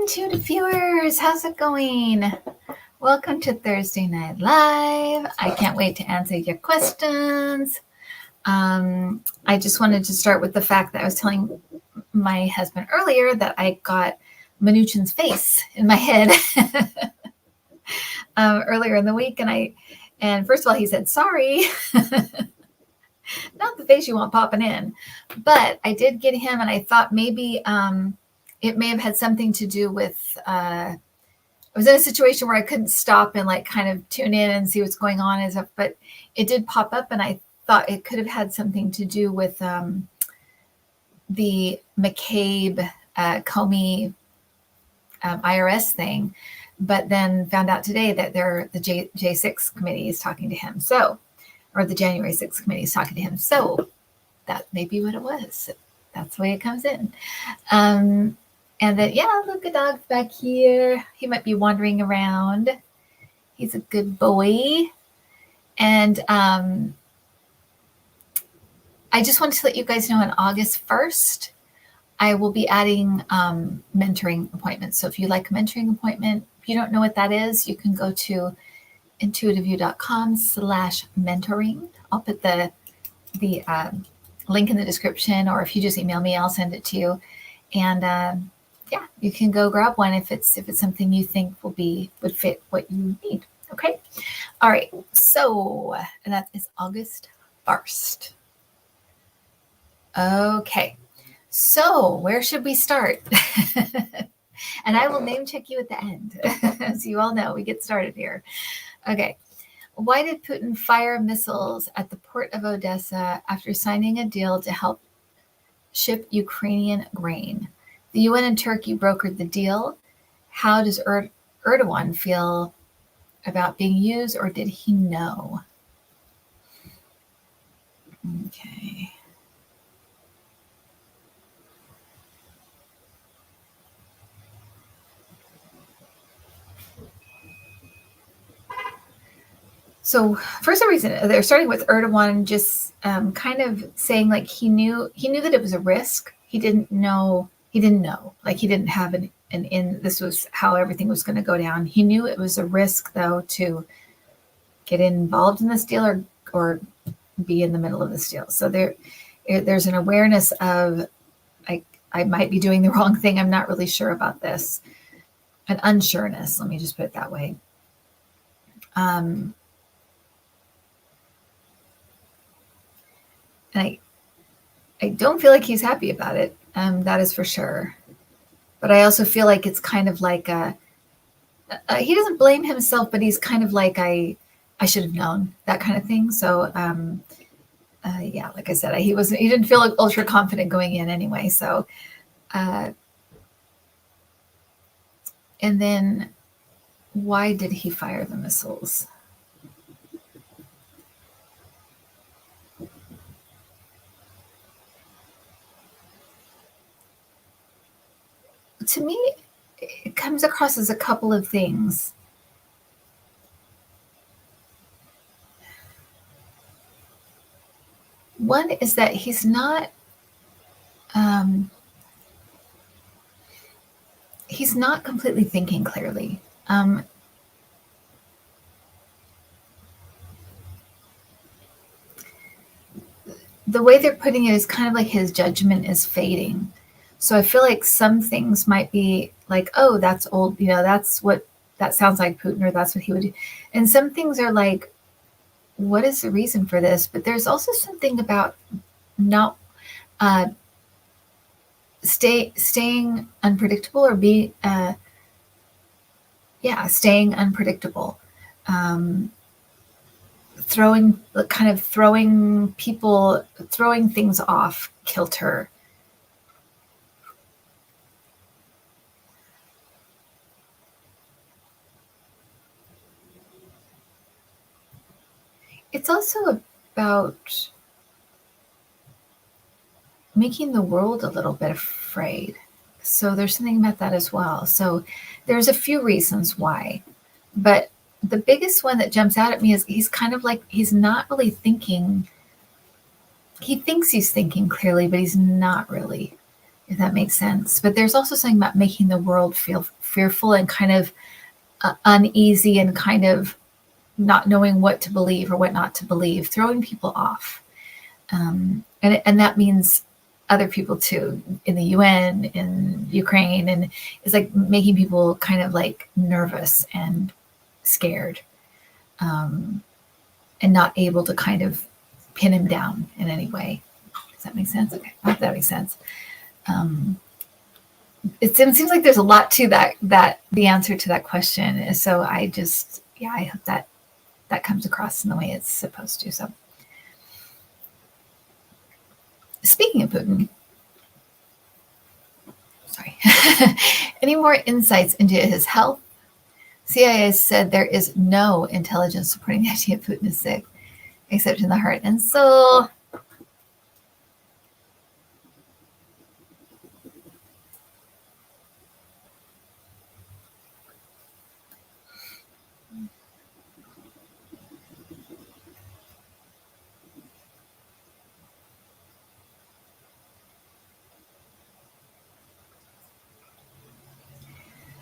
Intuitive viewers, how's it going? Welcome to Thursday Night Live. I can't wait to answer your questions. I just wanted to start with the fact that I was telling my husband earlier that I got Mnuchin's face in my head earlier in the week, and first of all, he said sorry. Not the face you want popping in, but I did get him, and I thought maybe it may have had something to do with, I was in a situation where I couldn't stop and like kind of tune in and see what's going on and stuff, but it did pop up, and I thought it could have had something to do with the McCabe Comey IRS thing, but then found out today that the J6 committee is talking to him. Or the January 6th committee is talking to him. So that may be what it was. That's the way it comes in. And then, yeah, look, a dog's back here. He might be wandering around. He's a good boy. And I just wanted to let you guys know on August 1st, I will be adding mentoring appointments. So if you like a mentoring appointment, if you don't know what that is, you can go to intuitiveview.com/mentoring. I'll put the link in the description, or if you just email me, I'll send it to you. And yeah, you can go grab one if it's something you think would fit what you need. Okay. All right. So, and that is August 1st. Okay. So where should we start? And I will name check you at the end. As you all know, we get started here. Okay. Why did Putin fire missiles at the port of Odessa after signing a deal to help ship Ukrainian grain? The UN and Turkey brokered the deal. How does Erdogan feel about being used, or did he know? Okay. So for some reason, they're starting with Erdogan just kind of saying like he knew that it was a risk. He didn't know, like he didn't have an in. This was how everything was going to go down. He knew it was a risk, though, to get involved in this deal or be in the middle of this deal. So there's an awareness of I might be doing the wrong thing. I'm not really sure about this. An unsureness. Let me just put it that way. And I don't feel like he's happy about it. That is for sure. But I also feel like it's kind of like he doesn't blame himself, but he's kind of like I should have known, that kind of thing. So yeah, like I said, he didn't feel like ultra confident going in anyway. So and then why did he fire the missiles? To me, it comes across as a couple of things. One is that he's not completely thinking clearly. The way they're putting it is kind of like his judgment is fading. So I feel like some things might be like, oh, that's old, that sounds like Putin, or that's what he would do. And some things are like, what is the reason for this? But there's also something about not staying unpredictable, or staying unpredictable. Throwing things off kilter. It's also about making the world a little bit afraid. So there's something about that as well. So there's a few reasons why. But the biggest one that jumps out at me is he's kind of like, he's not really thinking. He thinks he's thinking clearly, but he's not really. if that makes sense. But there's also something about making the world feel fearful and kind of uneasy and kind of not knowing what to believe or what not to believe, throwing people off. And that means other people too, in the UN, in Ukraine, and it's like making people kind of like nervous and scared, and not able to kind of pin him down in any way. Does that make sense? Okay, I hope that makes sense. It seems like there's a lot to that the answer to that question. So I hope that comes across in the way it's supposed to. So speaking of Putin, sorry, any more insights into his health? CIA said there is no intelligence supporting the idea Putin is sick, except in the heart and soul.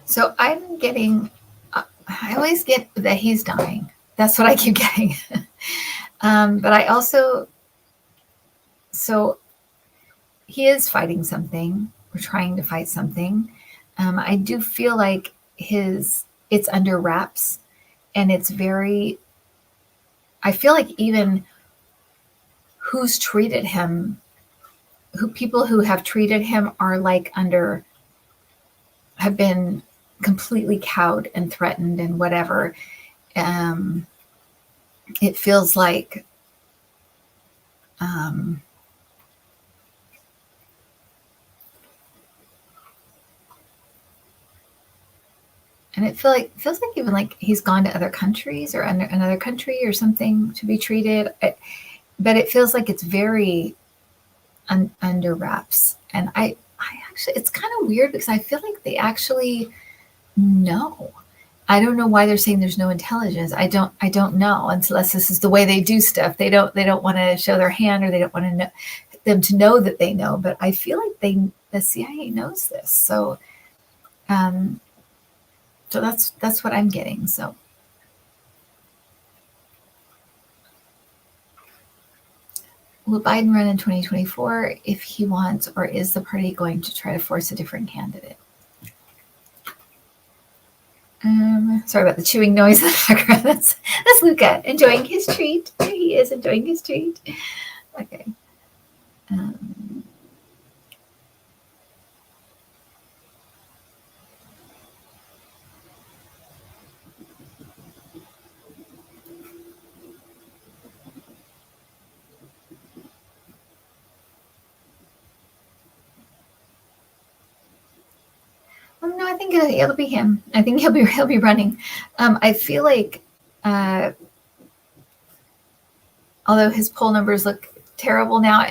So I'm getting, I always get that he's dying. That's what I keep getting. But I also, so he is fighting something. We're trying to fight something. I do feel like it's under wraps, and it's very, I feel like even who's treated him, people who have treated him are like have been completely cowed and threatened and whatever. It feels like and it feels like even like he's gone to other countries or under another country or something to be treated. But it feels like it's very under wraps. And I actually, it's kind of weird because I feel like they actually know. I don't know why they're saying there's no intelligence. I don't know, unless this is the way they do stuff. They don't want to show their hand, or they don't want to know them to know that they know. But I feel like the CIA knows this. So so that's what I'm getting. So will Biden run in 2024 if he wants, or is the party going to try to force a different candidate? Sorry about the chewing noise in the background. That's Luca enjoying his treat. There he is enjoying his treat. Okay. No, I think it'll be him. I think he'll be running. I feel like, although his poll numbers look terrible now,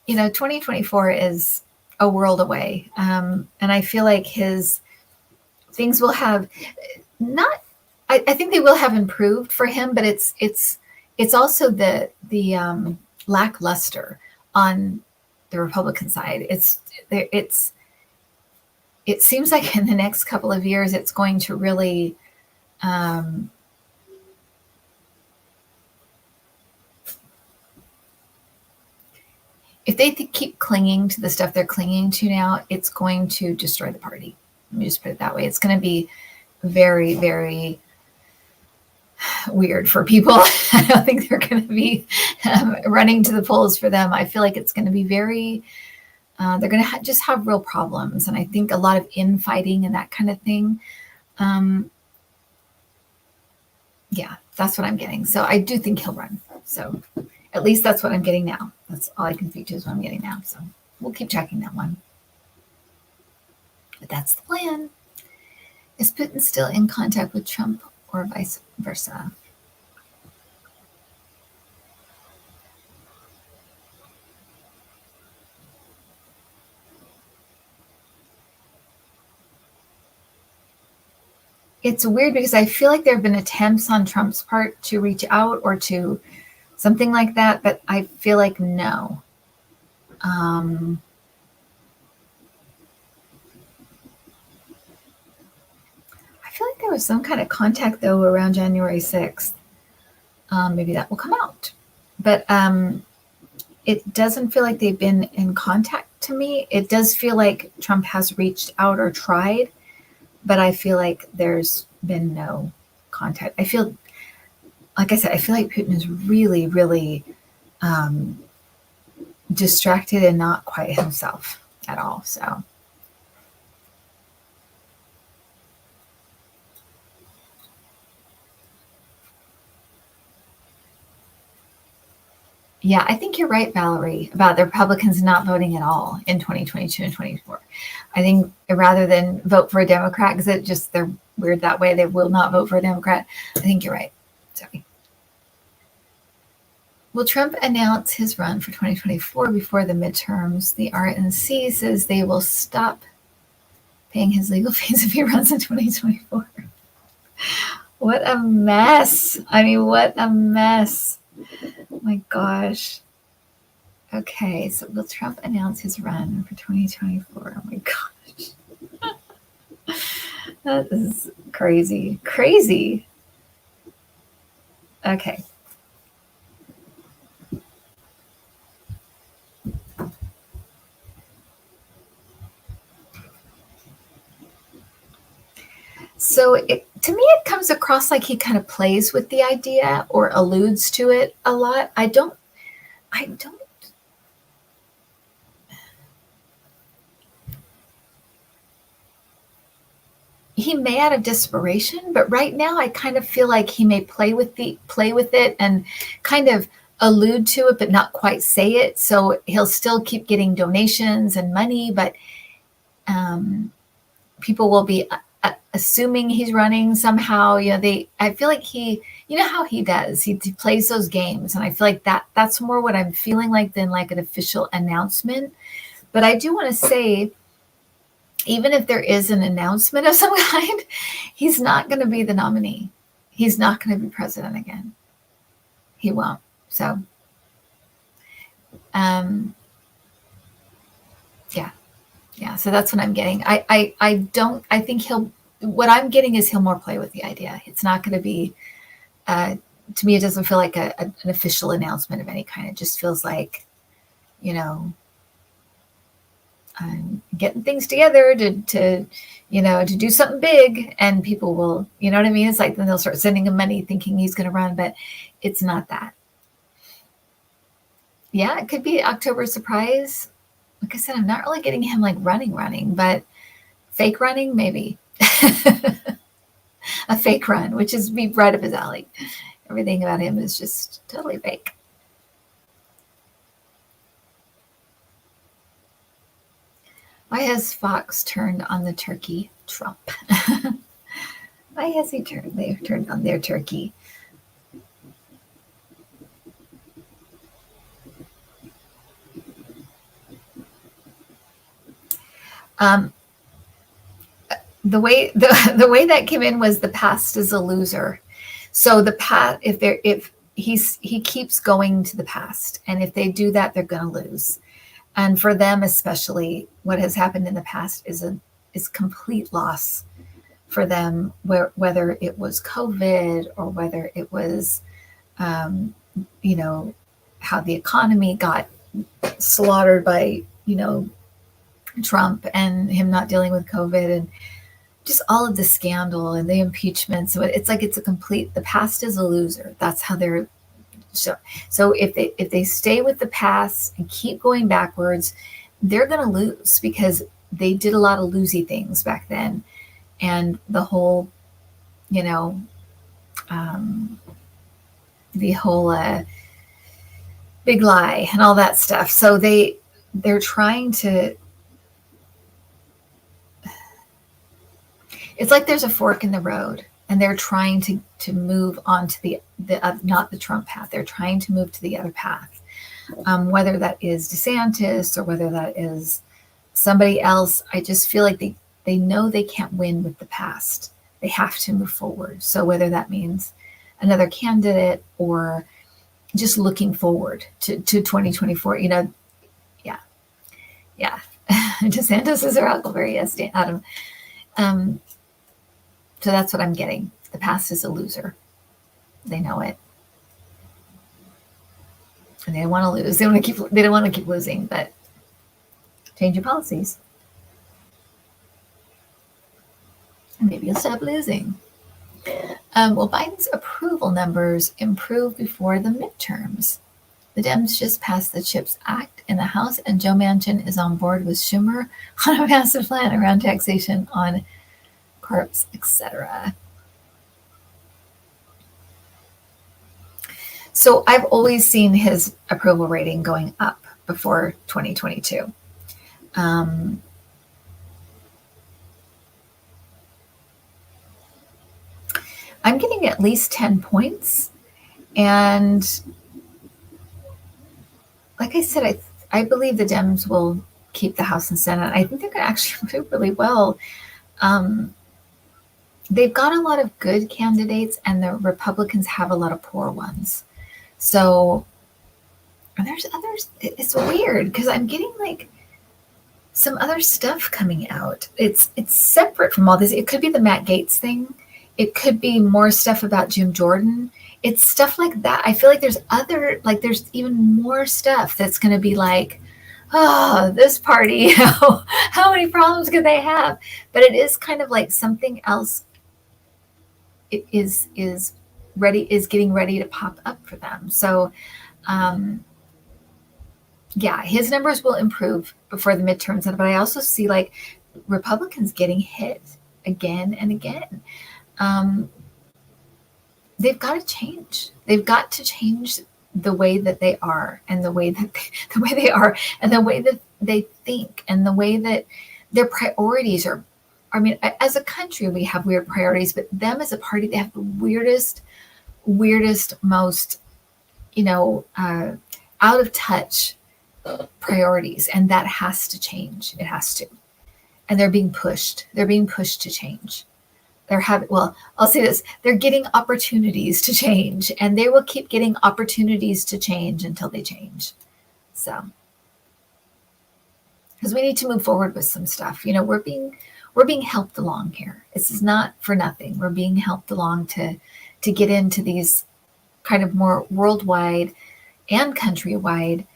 2024 is a world away, and I feel like his things will have not. I think they will have improved for him, but it's also the lackluster on the Republican side. It seems like in the next couple of years, it's going to really if they keep clinging to the stuff they're clinging to now, it's going to destroy the party. Let me just put it that way. It's going to be very, very weird for people. I don't think they're going to be running to the polls for them. I feel like it's going to be very... they're going to just have real problems. And I think a lot of infighting and that kind of thing. Yeah, that's what I'm getting. So I do think he'll run. So at least that's what I'm getting now. That's all I can speak to is what I'm getting now. So we'll keep checking that one. But that's the plan. Is Putin still in contact with Trump or vice versa? It's weird because I feel like there have been attempts on Trump's part to reach out or to something like that, but I feel like no. was some kind of contact, though, around January 6th. Maybe that will come out. But it doesn't feel like they've been in contact to me. It does feel like Trump has reached out or tried, but I feel like there's been no contact. I feel, like I said, I feel like Putin is really, really distracted and not quite himself at all. So. Yeah, I think you're right, Valerie, about the Republicans not voting at all in 2022 and 24. I think rather than vote for a Democrat, because they're weird that way, they will not vote for a Democrat. I think you're right. Sorry. Will Trump announce his run for 2024 before the midterms? The RNC says they will stop paying his legal fees if he runs in 2024. What a mess. I mean, what a mess. Oh my gosh. Okay, so will Trump announce his run for 2024? Oh my gosh. That is crazy. Crazy. Okay. So to me, it comes across like he kind of plays with the idea or alludes to it a lot. I don't. He may out of desperation, but right now I kind of feel like he may play with it and kind of allude to it, but not quite say it. So he'll still keep getting donations and money, but people will be assuming he's running somehow. I feel like how he does. He plays those games, and I feel like that's more what I'm feeling like than like an official announcement. But I do want to say, even if there is an announcement of some kind, he's not going to be the nominee. He's not going to be president again. He won't. So, yeah. So that's what I'm getting. I think what I'm getting is he'll more play with the idea. It's not going to be, to me, it doesn't feel like an official announcement of any kind. It just feels like, I'm getting things together to do something big, and people will, you know what I mean? It's like then they'll start sending him money thinking he's going to run, but it's not that. Yeah, it could be October surprise. Like I said, I'm not really getting him like running, but fake running, maybe. A fake run, which is be right up his alley. Everything about him is just totally fake. Why has Fox turned on the turkey Trump? Why has they've turned on their turkey? The way that came in was the past is a loser. So the past, if he keeps going to the past, and if they do that, they're going to lose. And for them, especially, what has happened in the past is complete loss for them, whether it was COVID or whether it was, how the economy got slaughtered by, Trump and him not dealing with COVID, and just all of the scandal and the impeachment. So it's like the past is a loser. That's how they're. So if they stay with the past and keep going backwards, they're going to lose, because they did a lot of loosey things back then, and the whole, the whole big lie and all that stuff. So they're trying to. It's like there's a fork in the road, and they're trying to move on to the not the Trump path. They're trying to move to the other path, whether that is DeSantis or whether that is somebody else. I just feel like they know they can't win with the past. They have to move forward. So whether that means another candidate or just looking forward to 2024, yeah. DeSantis is their Huckleberry, yes, Adam. So that's what I'm getting. The past is a loser. They know it. And they don't want to lose. They don't want to keep losing, but change your policies. And maybe you'll stop losing. Will Biden's approval numbers improve before the midterms? The Dems just passed the CHIPS Act in the House, and Joe Manchin is on board with Schumer on a massive plan around taxation on corps, etc. So I've always seen his approval rating going up before 2022. I'm getting at least 10 points. And like I said, I believe the Dems will keep the House and Senate. I think they're going to actually do really well. They've got a lot of good candidates, and the Republicans have a lot of poor ones. So, and there's others. It's weird because I'm getting like some other stuff coming out. It's separate from all this. It could be the Matt Gaetz thing. It could be more stuff about Jim Jordan. It's stuff like that. I feel like there's even more stuff that's going to be like, oh, this party, how many problems could they have? But it is kind of like something else. It is getting ready to pop up for them. So, yeah, his numbers will improve before the midterms. But I also see like Republicans getting hit again and again. They've got to change. They've got to change the way that they are, and the way that they think, and the way that their priorities are. I mean, as a country, we have weird priorities, but them as a party, they have the weirdest, most, out of touch priorities, and that has to change. It has to, and they're being pushed. They're being pushed to change. I'll say this, they're getting opportunities to change, and they will keep getting opportunities to change until they change. So, because we need to move forward with some stuff. We're being helped along here. This is not for nothing. We're being helped along to get into these kind of more worldwide and countrywide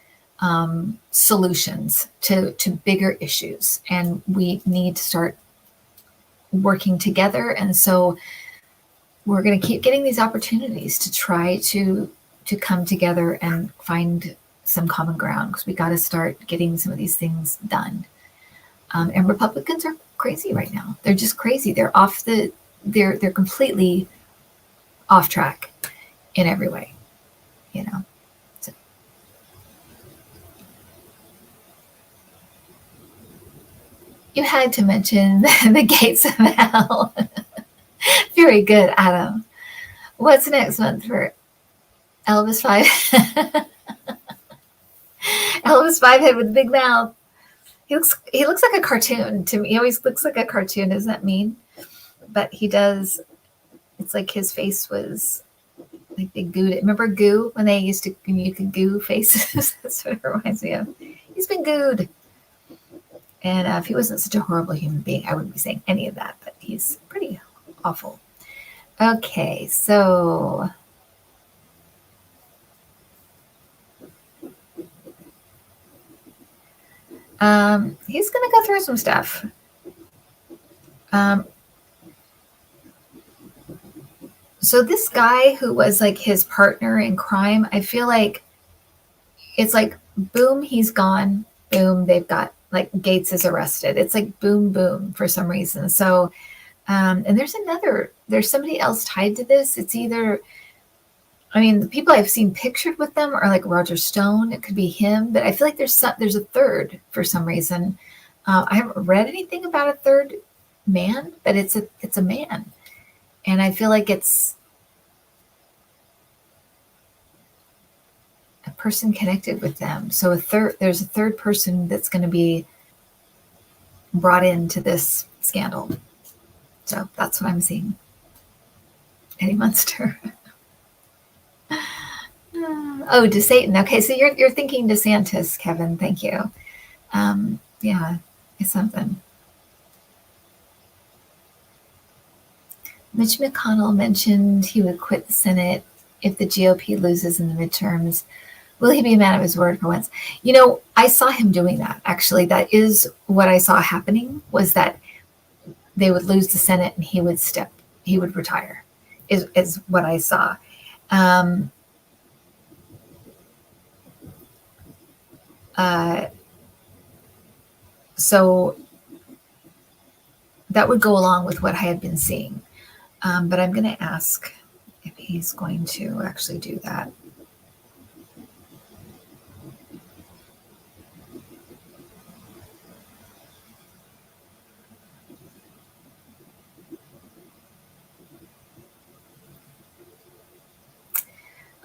solutions to bigger issues. And we need to start working together. And so we're going to keep getting these opportunities to try to come together and find some common ground, because we got to start getting some of these things done. And Republicans are crazy right now. They're just crazy. They're they're completely off track in every way, So. You had to mention the gates of hell. Very good, Adam. What's next month for Elvis Five? Elvis Fivehead with a big mouth. He looks like a cartoon to me. He always looks like a cartoon. Doesn't that mean? But he does. It's like his face was like they gooed it. Remember goo when you could goo faces? That's what it reminds me of. He's been gooed. And if he wasn't such a horrible human being, I wouldn't be saying any of that. But he's pretty awful. Okay, so. He's going to go through some stuff. So this guy who was like his partner in crime, I feel like it's like, boom, he's gone. Boom, they've got like Gaetz is arrested. It's like boom, boom for some reason. So, and there's somebody else tied to this. It's either, the people I've seen pictured with them are like Roger Stone. It could be him, but I feel like there's a third for some reason. I haven't read anything about a third man, but it's a man, and I feel like it's a person connected with them. So there's a third person that's going to be brought into this scandal. So that's what I'm seeing. Eddie Munster. Oh, to Satan. Okay, so you're thinking DeSantis, Kevin. Thank you. Yeah, it's something. Mitch McConnell mentioned he would quit the Senate if the GOP loses in the midterms. Will he be a man of his word for once? I saw him doing that. Actually, that is what I saw happening, was that they would lose the Senate and he would retire, is what I saw. So that would go along with what I had been seeing. But I'm going to ask if he's going to actually do that.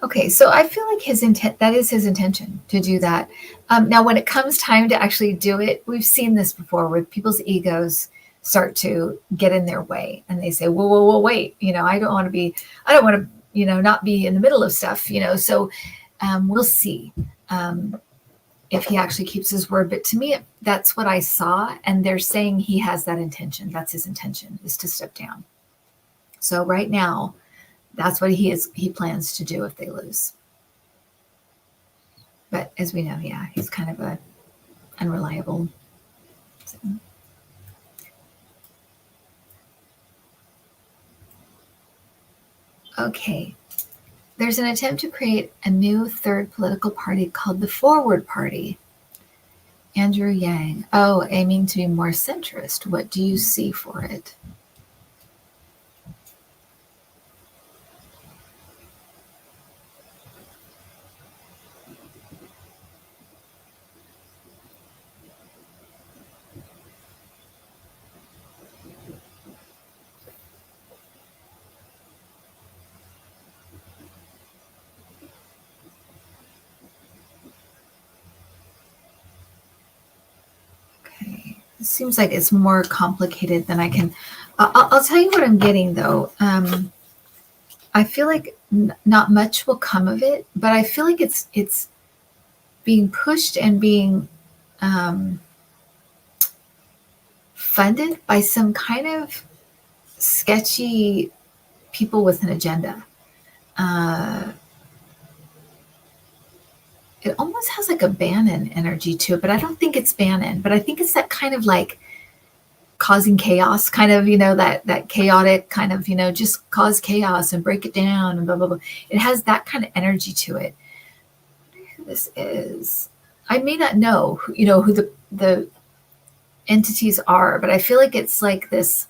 Okay, so I feel like that is his intention to do that. Now, when it comes time to actually do it, we've seen this before where people's egos start to get in their way and they say, whoa, wait, I don't want to, not be in the middle of stuff, so we'll see if he actually keeps his word. But to me, that's what I saw. And they're saying he has that intention. That's his intention, is to step down. So right now, that's what he plans to do if they lose. But as we know, yeah, he's kind of a unreliable. So. Okay. There's an attempt to create a new third political party called the Forward Party. Andrew Yang. Oh, aiming to be more centrist. What do you see for it? It seems like it's more complicated than I can. I'll tell you what I'm getting, though. I feel like not much will come of it, but I feel like it's being pushed and being funded by some kind of sketchy people with an agenda. It almost has like a Bannon energy to it, but I don't think it's Bannon. But I think it's that kind of like causing chaos, kind of, that chaotic kind of, just cause chaos and break it down and blah, blah, blah. It has that kind of energy to it. I wonder who this is. I may not know, who the entities are, but I feel like it's like this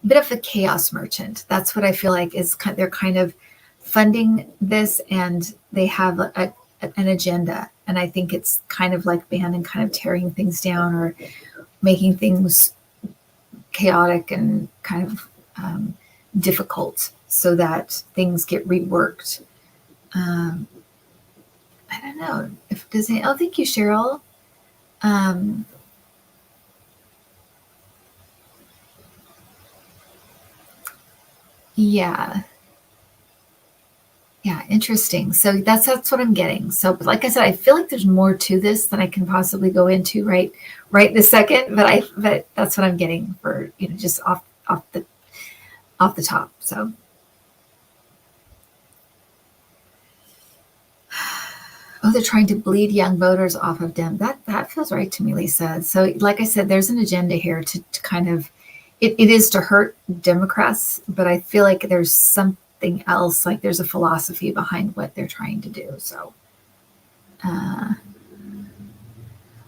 bit of a chaos merchant. That's what I feel like is they're kind of funding this, and they have an agenda. And I think it's kind of like Bannon kind of tearing things down or making things chaotic and kind of difficult so that things get reworked. I don't know. Oh, thank you, Cheryl. Yeah. Yeah, interesting. So that's what I'm getting. So, but like I said, I feel like there's more to this than I can possibly go into right this second. But that's what I'm getting for just off the top. So, oh, they're trying to bleed young voters off of them. That feels right to me, Lisa. So, like I said, there's an agenda here to kind of it is to hurt Democrats, but I feel like there's something else, like there's a philosophy behind what they're trying to do. So,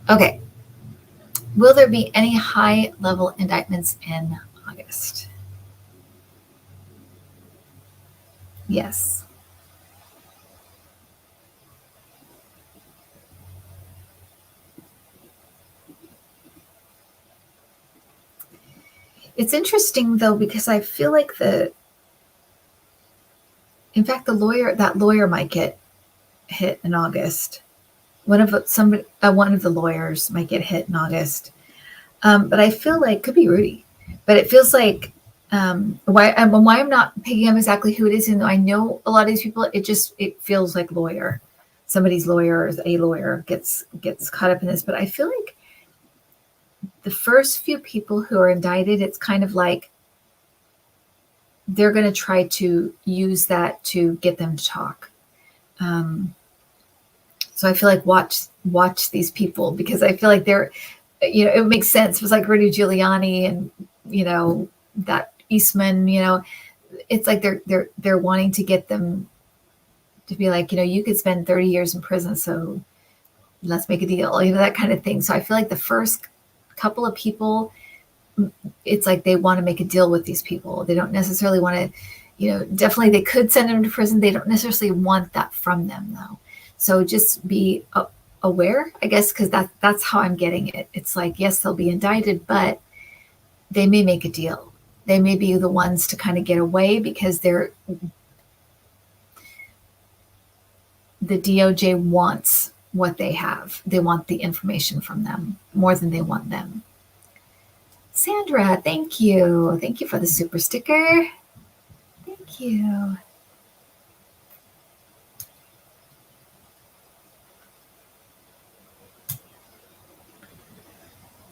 okay. Will there be any high-level indictments in August? Yes. It's interesting though, because I feel like in fact, that lawyer might get hit in August. One of the lawyers might get hit in August. But I feel like could be Rudy, but it feels like why I'm not picking up exactly who it is. And I know a lot of these people, it feels like lawyer. Somebody's lawyer, a lawyer gets caught up in this. But I feel like the first few people who are indicted, it's kind of like they're going to try to use that to get them to talk. So I feel like watch these people, because I feel like they're, it makes sense. It was like Rudy Giuliani and, that Eastman, it's like they're wanting to get them to be like, you could spend 30 years in prison, so let's make a deal, that kind of thing. So I feel like the first couple of people, it's like they want to make a deal with these people. They don't necessarily want to, definitely they could send them to prison. They don't necessarily want that from them, though. So just be aware, I guess, because that's how I'm getting it. It's like, yes, they'll be indicted, but they may make a deal. They may be the ones to kind of get away because the DOJ wants what they have. They want the information from them more than they want them. Sandra, thank you. Thank you for the super sticker. Thank you.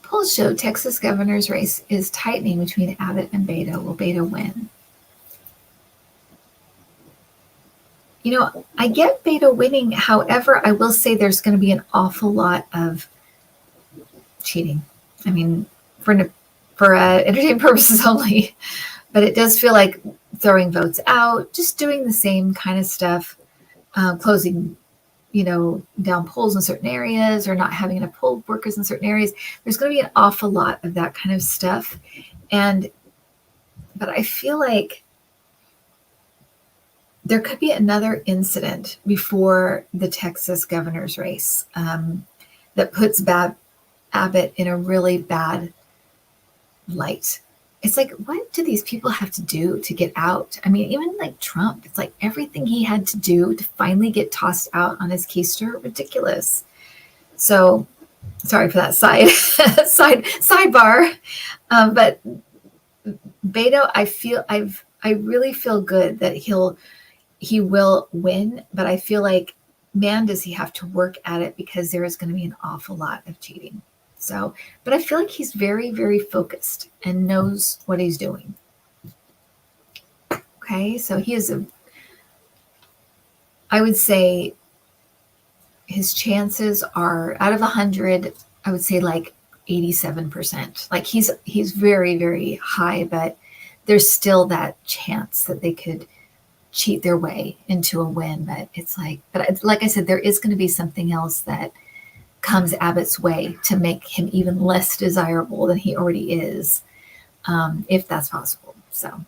Polls show Texas governor's race is tightening between Abbott and Beto. Will Beto win? I get Beto winning. However, I will say there's going to be an awful lot of cheating. I mean, for entertainment purposes only, but it does feel like throwing votes out, just doing the same kind of stuff, closing, down polls in certain areas, or not having enough poll workers in certain areas. There's going to be an awful lot of that kind of stuff. But I feel like there could be another incident before the Texas governor's race that puts Abbott in a really bad light. It's like, what do these people have to do to get out? I mean, even like Trump, it's like everything he had to do to finally get tossed out on his keister, ridiculous. So sorry for that sidebar. But Beto, I really feel good that he will win, but I feel like, man, does he have to work at it, because there is going to be an awful lot of cheating. So, but I feel like he's very, very focused and knows what he's doing. Okay, so he is I would say his chances are, out of 100, I would say like 87%. Like he's very, very high, but there's still that chance that they could cheat their way into a win. But it's like I said, there is going to be something else that comes Abbott's way to make him even less desirable than he already is, if that's possible. So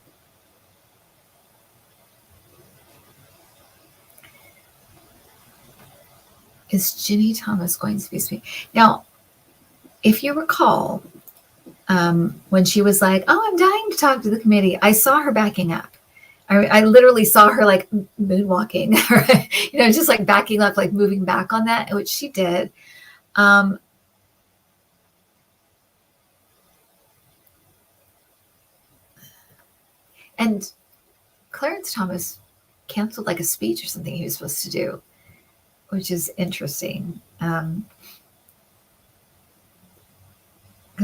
is Ginni Thomas going to be speaking? Now, if you recall, when she was like, "Oh, I'm dying to talk to the committee," I saw her backing up. I literally saw her like moonwalking, just like backing up, like moving back on that, which she did. And Clarence Thomas canceled like a speech or something he was supposed to do, which is interesting. Because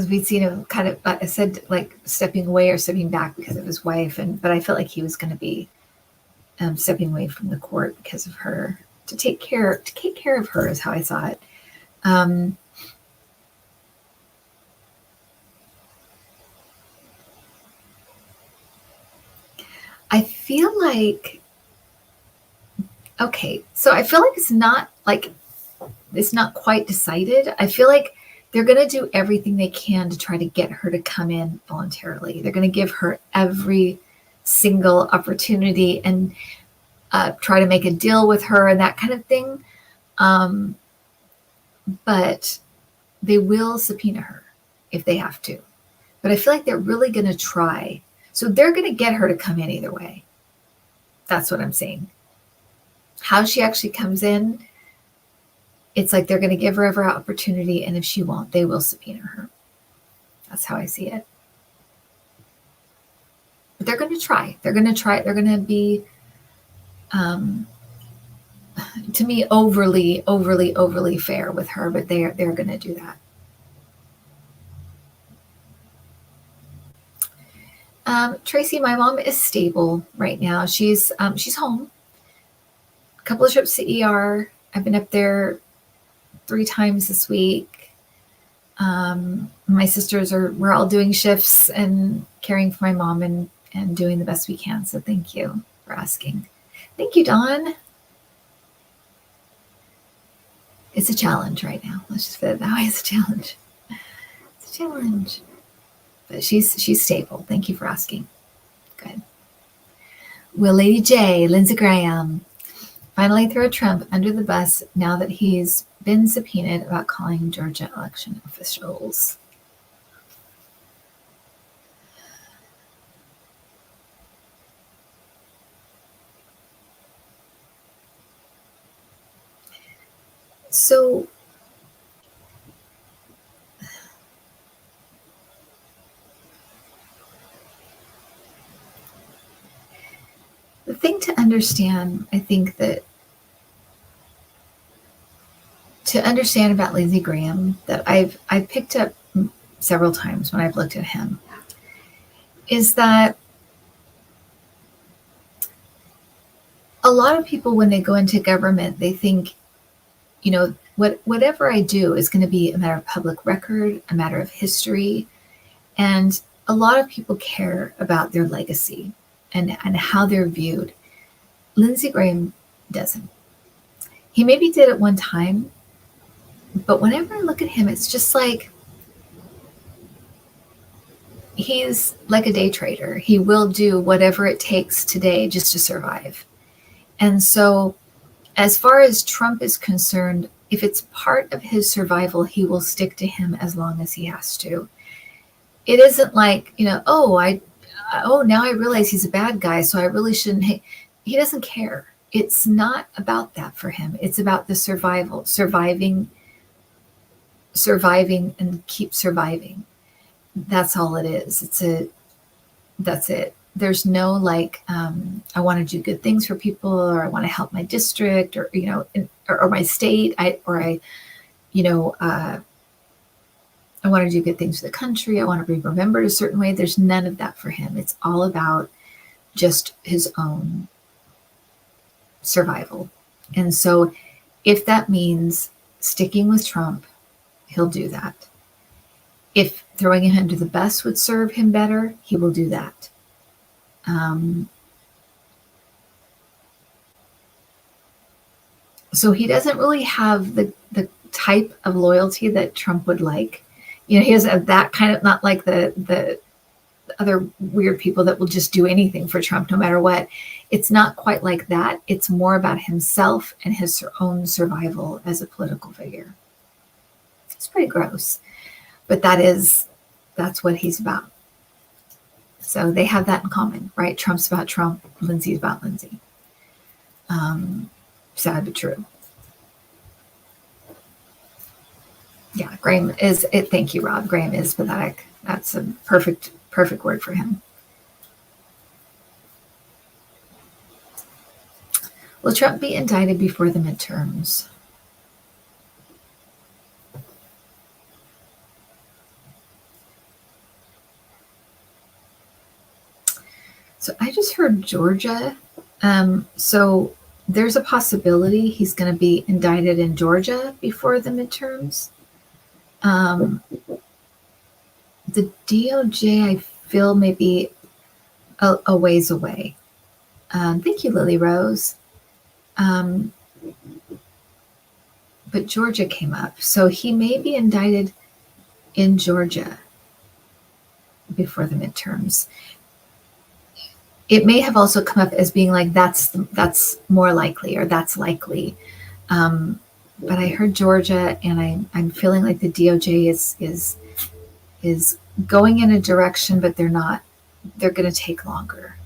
we'd seen him kind of, I said, like stepping away or stepping back because of his wife, but I felt like he was going to be stepping away from the court because of her, to take care of her, is how I saw it. I feel like, okay, so I feel like it's not quite decided. I feel like they're going to do everything they can to try to get her to come in voluntarily. They're going to give her every single opportunity and try to make a deal with her and that kind of thing. But they will subpoena her if they have to. But I feel like they're really going to try. So they're going to get her to come in either way. That's what I'm saying. How she actually comes in, it's like they're going to give her every opportunity, and if she won't, they will subpoena her. That's how I see it. But they're going to try. They're going to be, to me, overly fair with her, but they're going to do that. Tracy, my mom is stable right now. She's home. A couple of trips to ER. I've been up there 3 times this week. My sisters we're all doing shifts and caring for my mom and doing the best we can. So thank you for asking. Thank you, Dawn. It's a challenge right now. Let's just put it that way. It's a challenge. It's a challenge. But she's stable. Thank you for asking. Good. Will Lady J, Lindsey Graham, finally throw Trump under the bus now that he's been subpoenaed about calling Georgia election officials? So the thing to understand, I think that to understand about Lindsey Graham that I've picked up several times when I've looked at him is that a lot of people, when they go into government, they think, whatever I do is going to be a matter of public record, a matter of history. And a lot of people care about their legacy and how they're viewed. Lindsey Graham doesn't. He maybe did at one time, but whenever I look at him, it's just like he's like a day trader. He will do whatever it takes today just to survive. And so as far as Trump is concerned, if it's part of his survival, he will stick to him as long as he has to. It isn't like, now I realize he's a bad guy, so I really shouldn't hate. He doesn't care. It's not about that for him. It's about the surviving and keep surviving. That's all it is. That's it. There's no I want to do good things for people, or I want to help my district, or or my state. I want to do good things for the country. I want to be remembered a certain way. There's none of that for him. It's all about just his own survival. And so if that means sticking with Trump, he'll do that. If throwing him under the bus would serve him better, he will do that. So he doesn't really have the type of loyalty that Trump would like. He doesn't that kind of, not like the other weird people that will just do anything for Trump no matter what. It's not quite like that. It's more about himself and his own survival as a political figure. It's pretty gross, but that's what he's about. So they have that in common, right? Trump's about Trump, Lindsey's about Lindsey. Sad but true. Yeah, Graham is it. Thank you, Rob. Graham is pathetic. That's a perfect word for him. Will Trump be indicted before the midterms? So I just heard Georgia. So there's a possibility he's going to be indicted in Georgia before the midterms. The DOJ, I feel, may be a ways away. Thank you, Lily Rose. But Georgia came up. So he may be indicted in Georgia before the midterms. It may have also come up as being like that's more likely, or that's likely. But I heard Georgia, and I'm feeling like the DOJ is going in a direction, but they're not. They're going to take longer.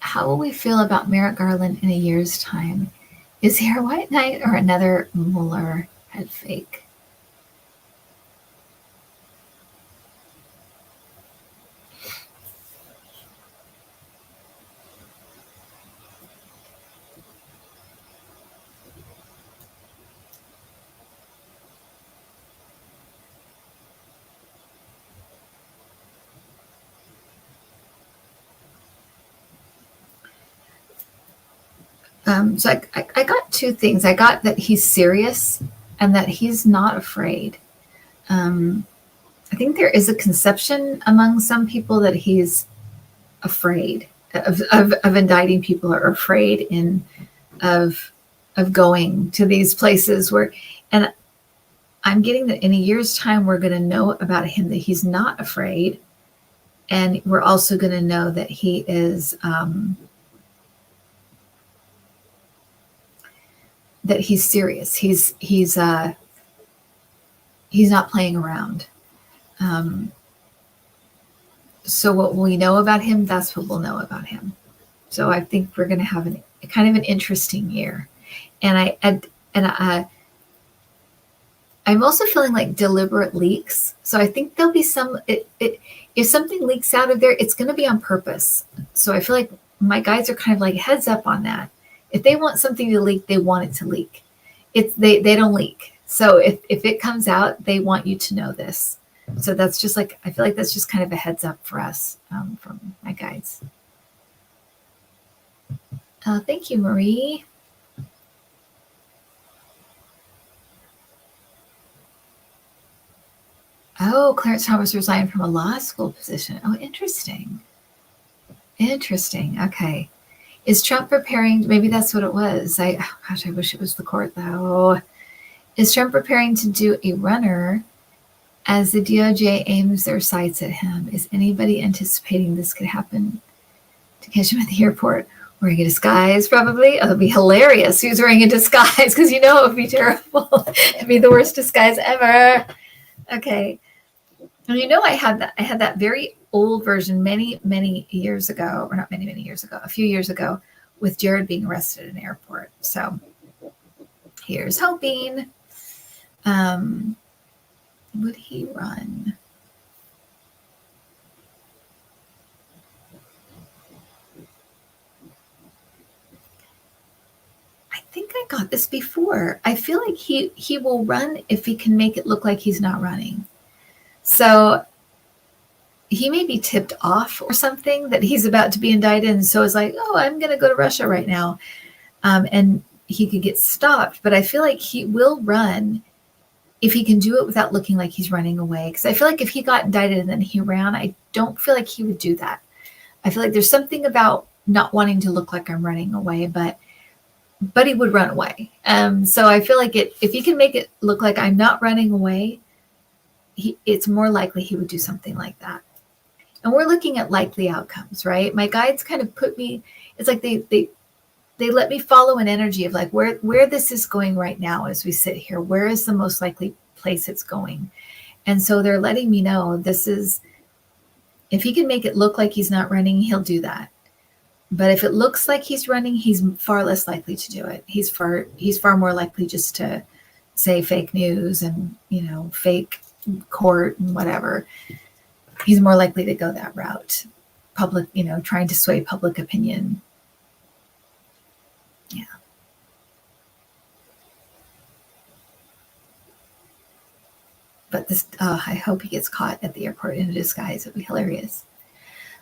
How will we feel about Merrick Garland in a year's time? Is he a white knight or another Mueller head fake? So I got two things. I got that he's serious and that he's not afraid. I think there is a conception among some people that he's afraid of indicting people, or afraid of going to these places where, and I'm getting that in a year's time, we're going to know about him that he's not afraid. And we're also going to know that he is, that he's serious. He's not playing around. So what we know about him, that's what we'll know about him. So I think we're going to have kind of an interesting year. And I'm also feeling like deliberate leaks. So I think there'll be some, if something leaks out of there, it's going to be on purpose. So I feel like my guys are kind of like, heads up on that. If they want something to leak, they want it to leak. They don't leak. So if it comes out, they want you to know this. So that's just like, I feel like that's just kind of a heads up for us from my guides. Thank you, Marie. Oh, Clarence Thomas resigned from a law school position. Oh, interesting. Interesting. Okay. Is Trump preparing? Maybe that's what it was. I wish it was the court, though. Is Trump preparing to do a runner as the DOJ aims their sights at him? Is anybody anticipating this could happen to catch him at the airport? Wearing a disguise, probably. Oh, it'd be hilarious. He was wearing a disguise, because it would be terrible. It'd be the worst disguise ever. Okay. And I had that very old version many years ago, or not many years ago, a few years ago, with Jared being arrested in an airport. So here's hoping. Would he run? I think I got this before. I feel like he will run if he can make it look like he's not running. So he may be tipped off or something that he's about to be indicted, and so it's like, oh, I'm going to go to Russia right now, and he could get stopped. But I feel like he will run if he can do it without looking like he's running away. Because I feel like if he got indicted and then he ran, I don't feel like he would do that. I feel like there's something about not wanting to look like I'm running away, but he would run away. So I feel like if he can make it look like I'm not running away, it's more likely he would do something like that. And we're looking at likely outcomes, right? My guides kind of put me, it's like they let me follow an energy of like where this is going right now as we sit here. Where is the most likely place it's going? And so they're letting me know this is, if he can make it look like he's not running, he'll do that. But if it looks like he's running, he's far less likely to do it. He's far more likely just to say fake news and, fake court and whatever. He's more likely to go that route. Public, trying to sway public opinion. Yeah. But this, I hope he gets caught at the airport in a disguise. It'd be hilarious.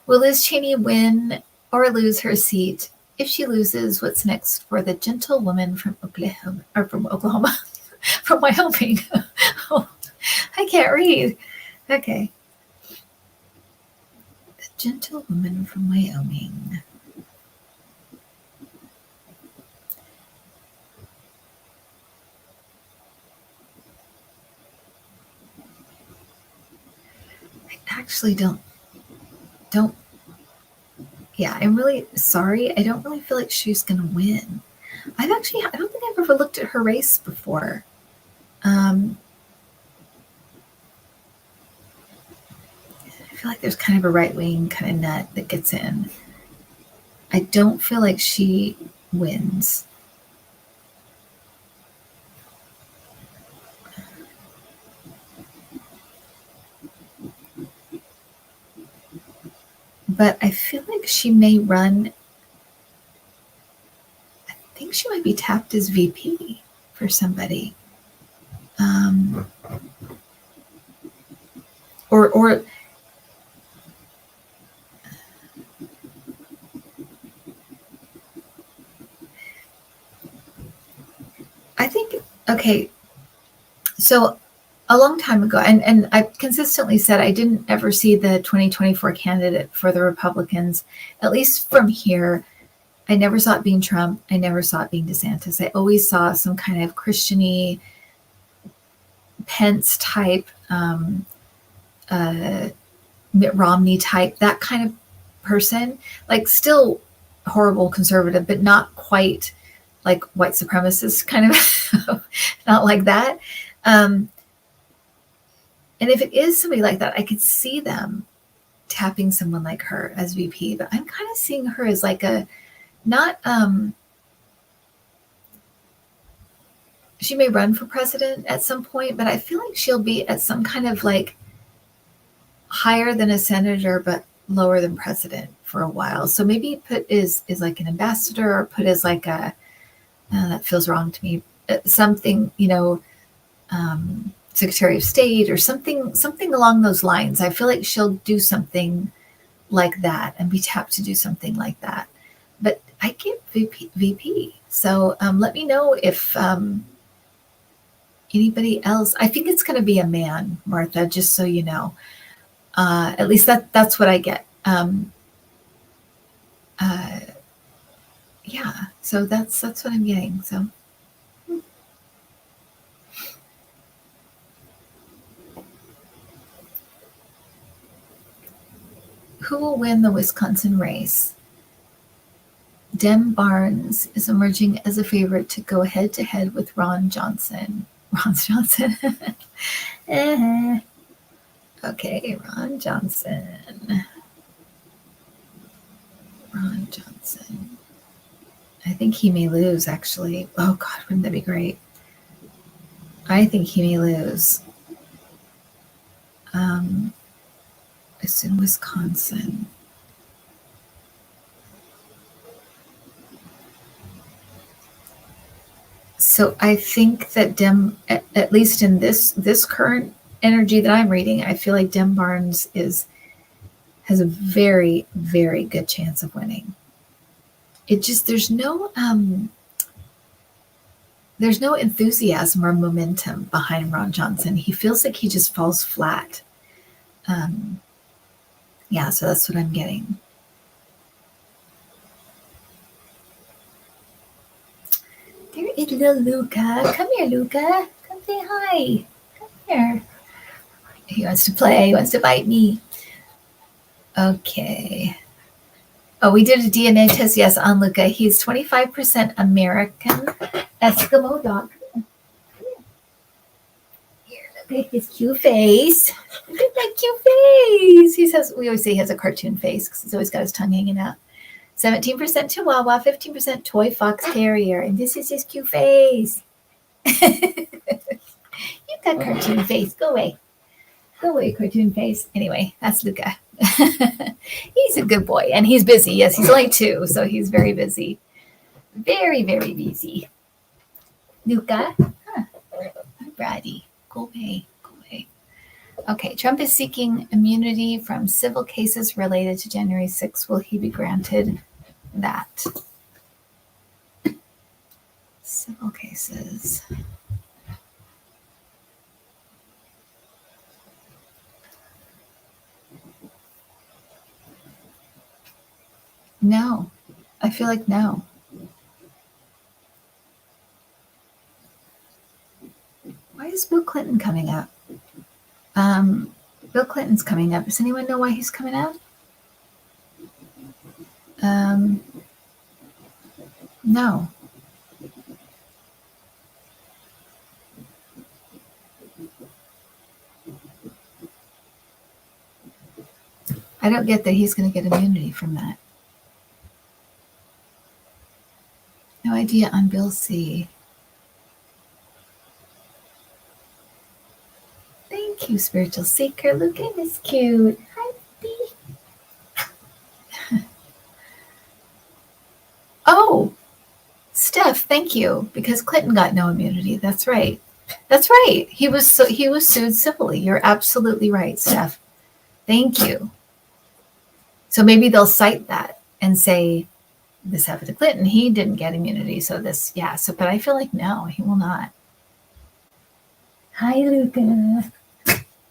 Will Liz Cheney win or lose her seat? If she loses, what's next for the gentlewoman from Oklahoma, from Wyoming? Oh, I can't read. Okay. The gentlewoman from Wyoming. I actually don't. Yeah, I'm really sorry. I don't really feel like she's going to win. I don't think I've ever looked at her race before. I feel like there's kind of a right-wing kind of nut that gets in. I don't feel like she wins. But I feel like she may run. I think she might be tapped as VP for somebody. Or Okay, so a long time ago, and I consistently said I didn't ever see the 2024 candidate for the Republicans, at least from here. I never saw it being Trump. I never saw it being DeSantis. I always saw some kind of Christian-y, Pence type, Mitt Romney type, that kind of person, like still horrible conservative, but not quite like white supremacist kind of, not like that. And if it is somebody like that, I could see them tapping someone like her as VP, but I'm kind of seeing her as like a, not, she may run for president at some point, but I feel like she'll be at some kind of like higher than a senator, but lower than president for a while. So maybe put is like an ambassador, or put as like a, that feels wrong to me, something, Secretary of State or something along those lines. I feel like she'll do something like that and be tapped to do something like that. But I get VP. So let me know if anybody else. I think it's going to be a man, Martha, just so you know. At least that's what I get. Yeah, so that's what I'm getting. So. Who will win the Wisconsin race? Dem Barnes is emerging as a favorite to go head-to-head with Ron Johnson. Ron Johnson. Okay, Ron Johnson. Ron Johnson. I think he may lose, actually. Oh, God, wouldn't that be great? I think he may lose. It's in Wisconsin. So I think that at least in this current energy that I'm reading, I feel like Dem Barnes has a very, very good chance of winning. It just, there's no enthusiasm or momentum behind Ron Johnson. He feels like he just falls flat. Yeah, so that's what I'm getting. There is little Luca. Come here, Luca. Come say hi. Come here. He wants to play. He wants to bite me. Okay. Oh, we did a DNA test, yes, on Luca. He's 25% American Eskimo dog. Look at his cute face. Look at that cute face. We always say he has a cartoon face because he's always got his tongue hanging out. 17% Chihuahua, 15% Toy Fox Terrier, and this is his cute face. You got cartoon face. Go away. Go away, cartoon face. Anyway, that's Luca. He's a good boy, and he's busy. Yes, he's only 2, so he's very busy. Very, very busy. Luca. Huh. Brady. Go away. Go away. Okay, Trump is seeking immunity from civil cases related to January 6th. Will he be granted that? Civil cases. No. I feel like no. Why is Bill Clinton coming up? Bill Clinton's coming up. Does anyone know why he's coming up? No. I don't get that he's going to get immunity from that. No idea on Bill C. Thank you, Spiritual Seeker. Look at this cute. Hi, baby. Oh, Steph, thank you. Because Clinton got no immunity. That's right. That's right. He was sued civilly. You're absolutely right, Steph. Thank you. So maybe they'll cite that and say, this happened to Clinton. He didn't get immunity. So this, yeah. So, but I feel like no, he will not. Hi, Luca.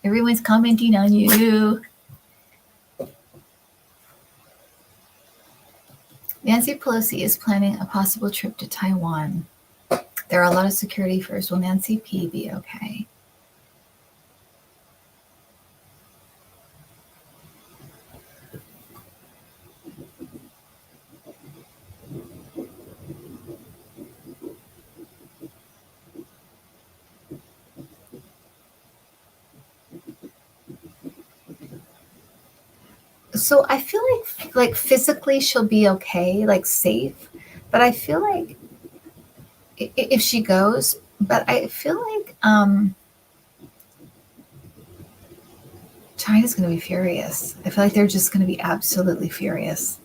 Everyone's commenting on you. Nancy Pelosi is planning a possible trip to Taiwan. There are a lot of security fears. Will Nancy P. be okay? So I feel like physically she'll be okay, like safe, but I feel like if she goes, but I feel like China's going to be furious. I feel like they're just going to be absolutely furious.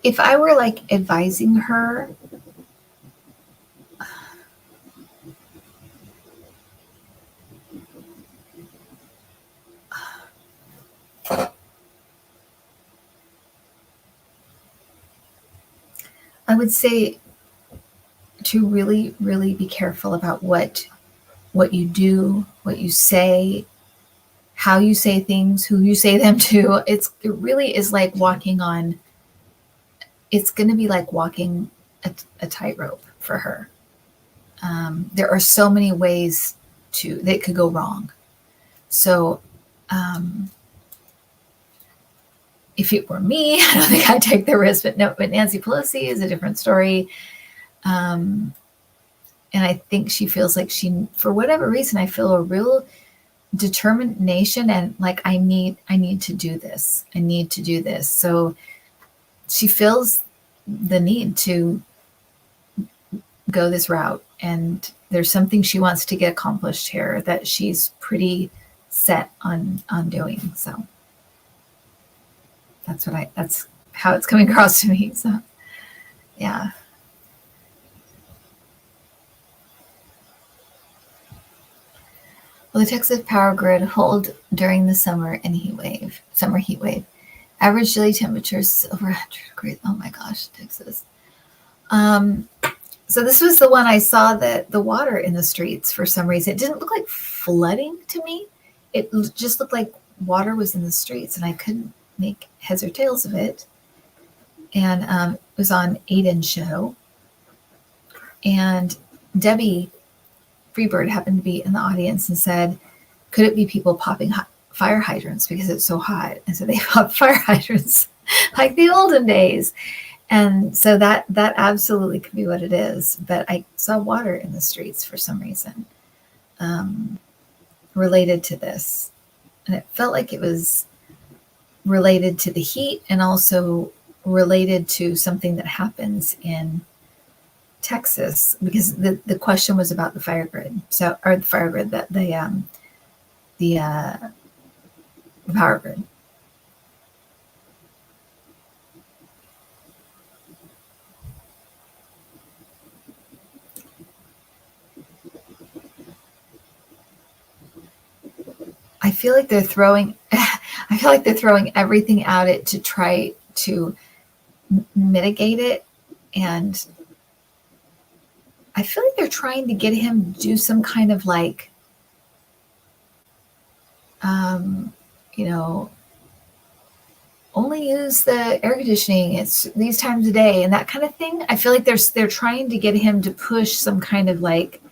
If I were like advising her, I would say to really, really be careful about what you do, what you say, how you say things, who you say them to. It really is like walking on. It's going to be like walking a tightrope for her. There are so many ways that could go wrong. So if it were me, I don't think I'd take the risk. But Nancy Pelosi is a different story. And I think she feels like for whatever reason, I feel a real determination and like I need to do this. I need to do this. So she feels the need to go this route, and there's something she wants to get accomplished here that she's pretty set on doing. So that's how it's coming across to me. So yeah. Will the Texas power grid hold during the summer heat wave? Average daily temperatures over 100 degrees. Oh my gosh, Texas. So this was the one I saw that the water in the streets for some reason. It didn't look like flooding to me. It just looked like water was in the streets, and I couldn't make heads or tails of it. And it was on Aiden's show. And Debbie Freebird happened to be in the audience and said, could it be people popping fire hydrants because it's so hot? And so they popped fire hydrants like the olden days. And so that absolutely could be what it is. But I saw water in the streets for some reason related to this. And it felt like it was related to the heat and also related to something that happens in Texas, because the question was about the fire grid. So, or the fire grid, the power grid. I feel like they're throwing everything at it to try to mitigate it, and I feel like they're trying to get him to do some kind of like, only use the air conditioning. It's these times a day and that kind of thing. I feel like they're trying to get him to push some kind of like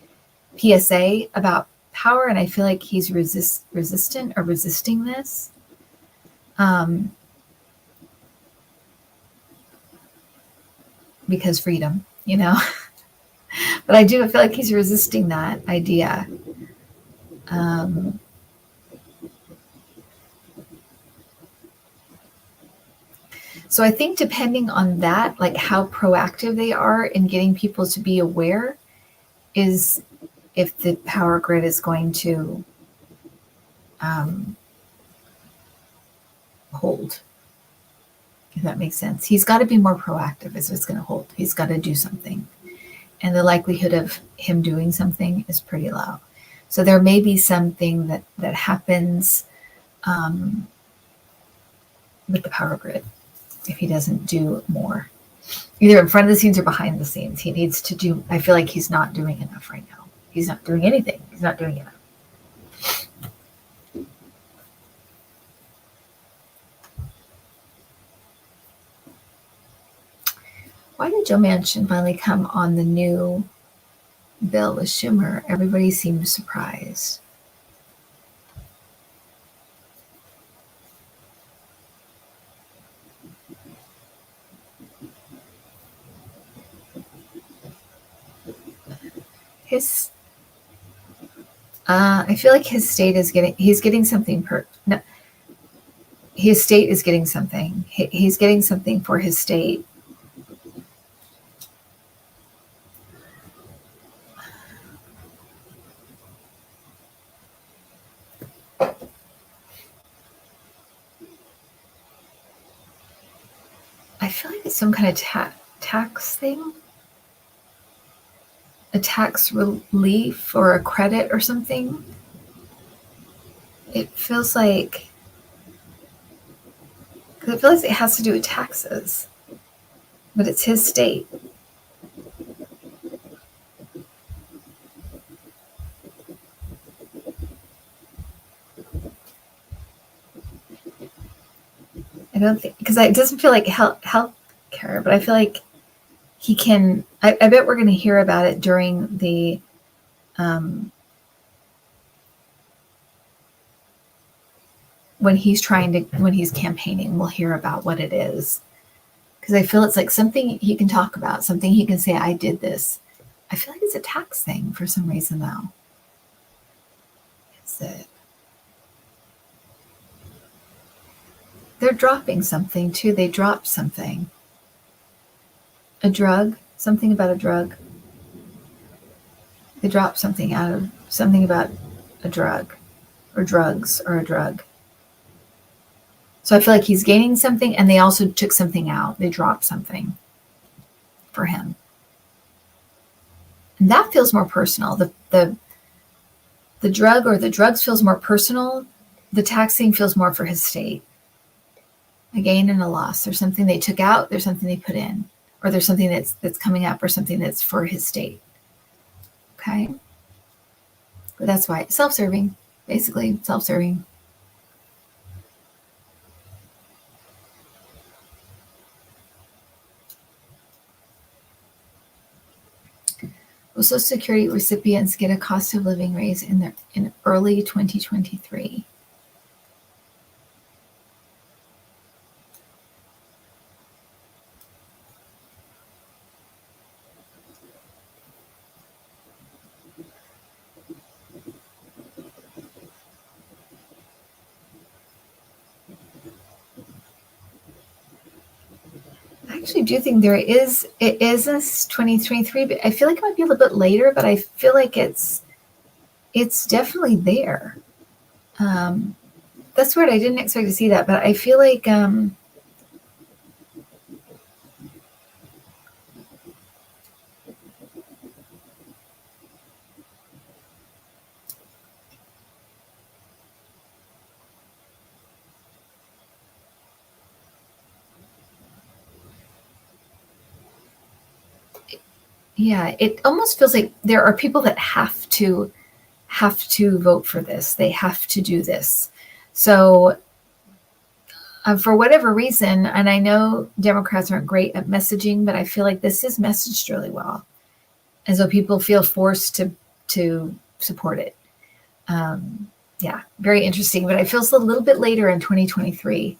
PSA about power, and I feel like he's resisting this. Because freedom, But I do feel like he's resisting that idea. So I think depending on that, like how proactive they are in getting people to be aware, is if the power grid is going to hold. If that makes sense. He's got to be more proactive if it's going to hold. He's got to do something. And the likelihood of him doing something is pretty low. So there may be something that happens with the power grid if he doesn't do more, either in front of the scenes or behind the scenes. He needs to do. I feel like he's not doing enough right now. He's not doing anything. He's not doing enough. Why did Joe Manchin finally come on the new bill with Schumer? Everybody seemed surprised. I feel like his state is getting something his state is getting something. He's getting something for his state. I feel like it's some kind of tax thing. A tax relief or a credit or something. It feels like it has to do with taxes, but it's his state. I don't think, because it doesn't feel like health care, but I feel like he can. I bet we're going to hear about it during the when he's campaigning. We'll hear about what it is, because I feel it's like something he can talk about, something he can say, I did this. I feel like it's a tax thing for some reason, though. Is it? They're dropping something too. They dropped something. A drug, something about a drug. They dropped something about a drug, or drugs, or a drug. So I feel like he's gaining something, and they also took something out. They dropped something for him. And that feels more personal. The drug or the drugs feels more personal. The taxing feels more for his state. A gain and a loss. There's something they took out, there's something they put in, or there's something that's coming up, or something that's for his state. Okay? But that's why it's self-serving, basically self-serving. Will Social Security recipients get a cost of living raise in early 2023? I actually do think it is this 2023, but I feel like it might be a little bit later, but I feel like it's definitely there. That's weird. I didn't expect to see that, but I feel like yeah, it almost feels like there are people that have to vote for this. They have to do this. So for whatever reason, and I know Democrats aren't great at messaging, but I feel like this is messaged really well. And so people feel forced to support it. Yeah, very interesting, but it feels a little bit later in 2023.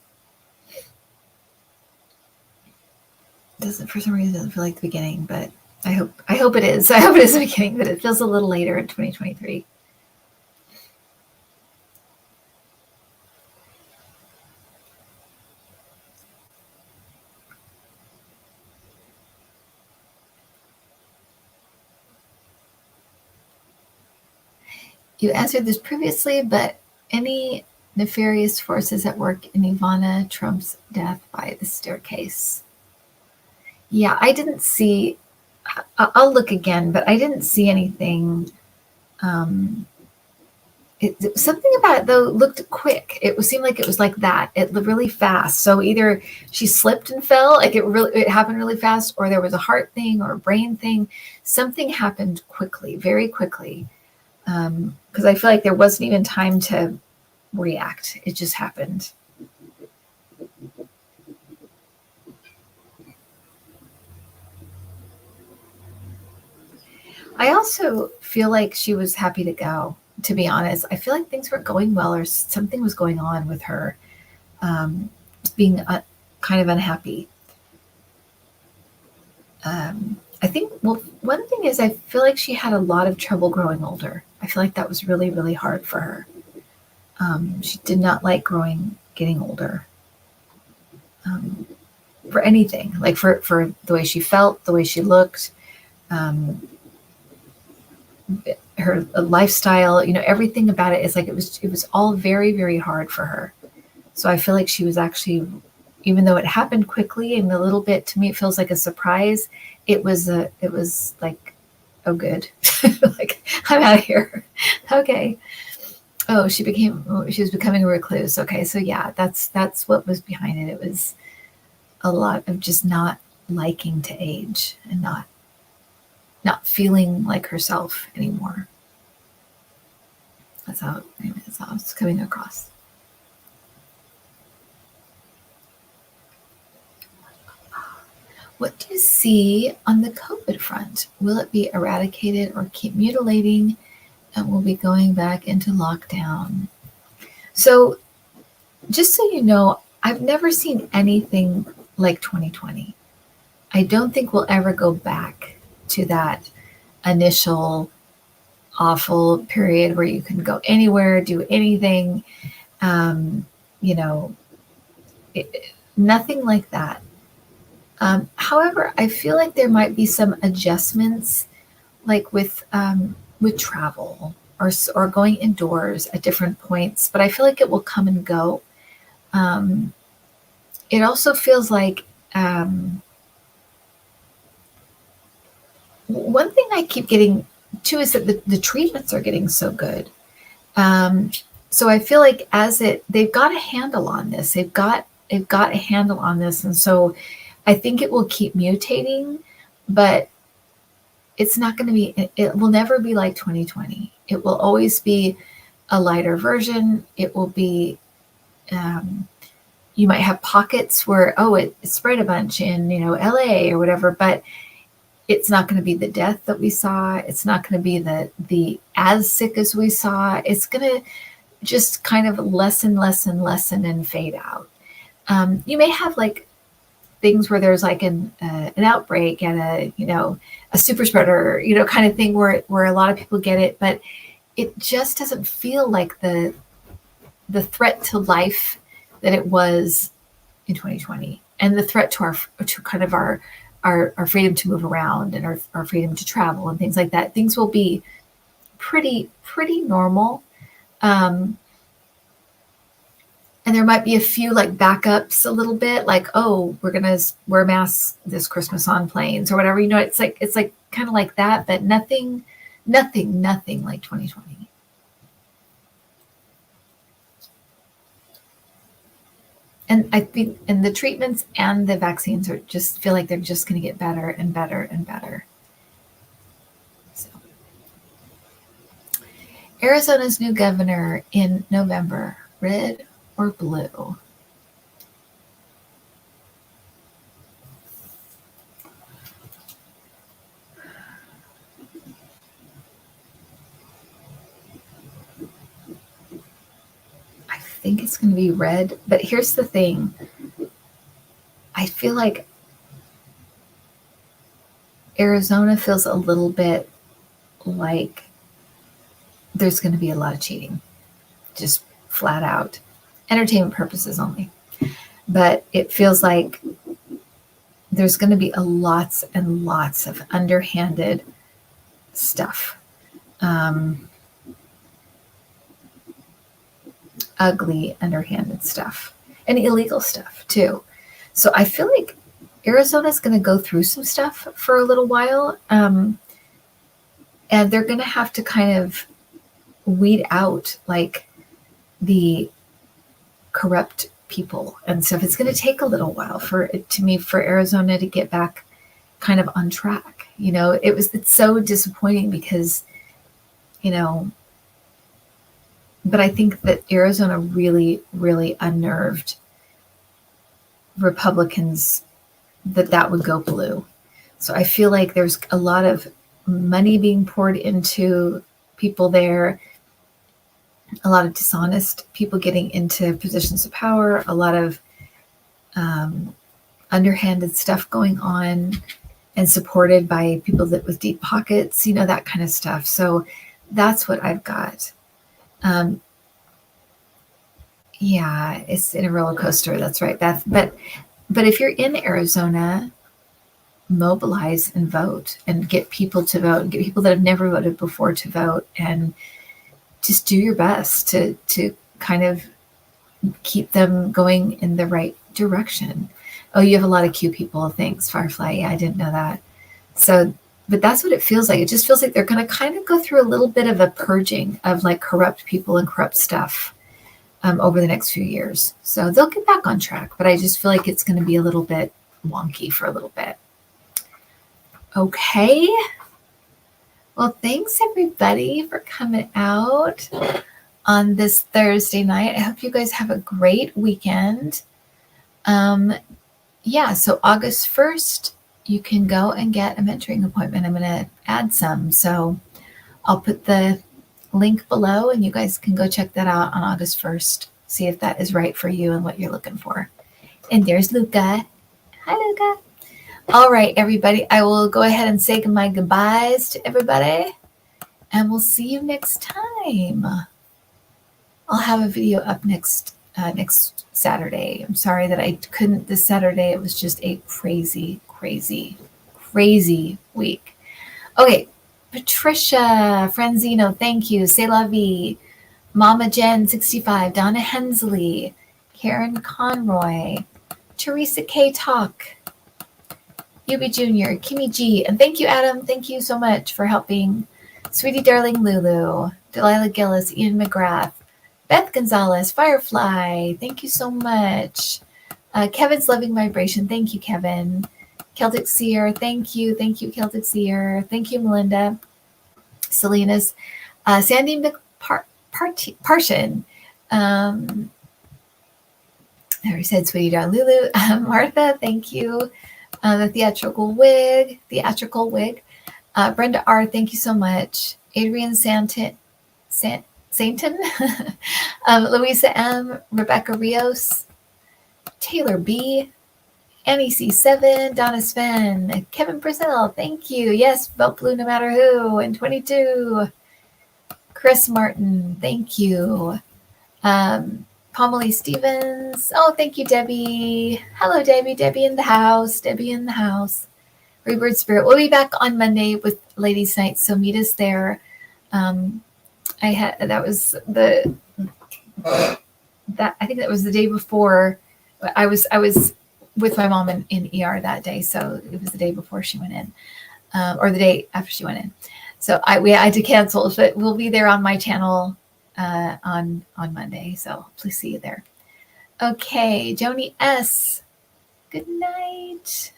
For some reason, it doesn't feel like the beginning, but I hope it is. I hope it is the beginning, but it feels a little later in 2023. You answered this previously, but any nefarious forces at work in Ivana Trump's death by the staircase? Yeah, I didn't see. I'll look again, but I didn't see anything something about it though looked quick. It seemed like it was like that. It looked really fast. So either she slipped and fell, like it happened really fast, or there was a heart thing or a brain thing. Something happened quickly, very quickly. Because I feel like there wasn't even time to react. It just happened. I also feel like she was happy to go, to be honest. I feel like things were going well, or something was going on with her being kind of unhappy. I think, well, one thing is I feel like she had a lot of trouble growing older. I feel like that was really, really hard for her. She did not like getting older for anything, like for the way she felt, the way she looked, her lifestyle, everything about it is like it was all very, very hard for her. So I feel like she was actually, even though it happened quickly and a little bit, to me it feels like a surprise. It was like, oh good, like I'm out of here. Okay. Oh, she was becoming a recluse. Okay, so yeah, that's what was behind it. It was a lot of just not liking to age and not feeling like herself anymore. That's how it's coming across. What do you see on the COVID front? Will it be eradicated or keep mutilating, and we'll be going back into lockdown? So just so you know, I've never seen anything like 2020. I don't think we'll ever go back to that initial awful period where you can go anywhere, do anything, nothing like that. However, I feel like there might be some adjustments, like with travel or going indoors at different points, but I feel like it will come and go. It also feels like one thing I keep getting too is that the treatments are getting so good. So I feel like they've got a handle on this. They've got a handle on this, and so I think it will keep mutating, but it's not going to be. It will never be like 2020. It will always be a lighter version. It will be. You might have pockets where it spread a bunch in LA or whatever, but it's not going to be the death that we saw. It's not going to be the as sick as we saw. It's going to just kind of lessen and fade out. You may have like things where there's like an outbreak and a super spreader, kind of thing where a lot of people get it, but it just doesn't feel like the threat to life that it was in 2020, and the threat to our freedom to move around and our freedom to travel and things like that. Things will be pretty normal. And there might be a few like backups a little bit, like, oh, we're going to wear masks this Christmas on planes or whatever, it's like kind of like that, but nothing like 2020. And I think, and the treatments and the vaccines feel like they're just going to get better and better and better. So, Arizona's new governor in November, red or blue? I think it's going to be red, but here's the thing. I feel like Arizona feels a little bit like there's going to be a lot of cheating, just flat out. Entertainment purposes only. But it feels like there's going to be lots and lots of underhanded stuff. Ugly, underhanded stuff. And illegal stuff, too. So I feel like Arizona's going to go through some stuff for a little while. And they're going to have to kind of weed out like the corrupt people and stuff. It's going to take a little while for Arizona to get back kind of on track. It's so disappointing because, but I think that Arizona really, really unnerved Republicans that would go blue. So I feel like there's a lot of money being poured into people there, a lot of dishonest people getting into positions of power, a lot of underhanded stuff going on, and supported by people with deep pockets, that kind of stuff. So that's what I've got. Yeah, it's in a roller coaster. That's right, Beth. But if you're in Arizona, mobilize and vote and get people to vote, get people that have never voted before to vote, and just do your best to kind of keep them going in the right direction. Oh, you have a lot of Q people. Thanks, Firefly. Yeah, I didn't know that. So, but that's what it feels like. It just feels like they're going to kind of go through a little bit of a purging of like corrupt people and corrupt stuff over the next few years. So they'll get back on track, but I just feel like it's going to be a little bit wonky for a little bit. Okay. Well, thanks everybody for coming out on this Thursday night. I hope you guys have a great weekend. Yeah, so August 1st, you can go and get a mentoring appointment. I'm going to add some. So I'll put the link below and you guys can go check that out on August 1st. See if that is right for you and what you're looking for. And there's Luca. Hi, Luca. All right, everybody. I will go ahead and say my goodbyes to everybody. And we'll see you next time. I'll have a video up next Saturday. I'm sorry that I couldn't this Saturday. It was just a crazy, crazy, crazy week. Okay, Patricia Franzino, thank you. C'est la vie. Mama Jen 65, Donna Hensley, Karen Conroy, Teresa K. Talk, Yubi Jr., Kimmy G, and thank you, Adam. Thank you so much for helping. Sweetie Darling Lulu, Delilah Gillis, Ian McGrath, Beth Gonzalez, Firefly, thank you so much. Kevin's Loving Vibration, thank you, Kevin. Celtic Seer, thank you. Thank you, Celtic Seer. Thank you, Melinda. Salinas. Sandy McParshin. I already said Sweetie Darling Lulu. Martha, thank you. The Theatrical Wig. Brenda R., thank you so much. Adrian Sainton. Louisa M., Rebecca Rios, Taylor B., Annie C7, Donna Sven, Kevin Brazil, thank you. Yes, vote blue no matter who. And 22. Chris Martin, thank you. Pomely Stevens. Oh, thank you, Debbie. Hello, Debbie. Debbie in the house. Rebird Spirit. We'll be back on Monday with Ladies' Night, so meet us there. I think that was the day before. I was with my mom in ER that day, so it was the day before she went in, or the day after she went in. So I had to cancel, but we'll be there on my channel on Monday. So please see you there. Okay, Joni S. Good night.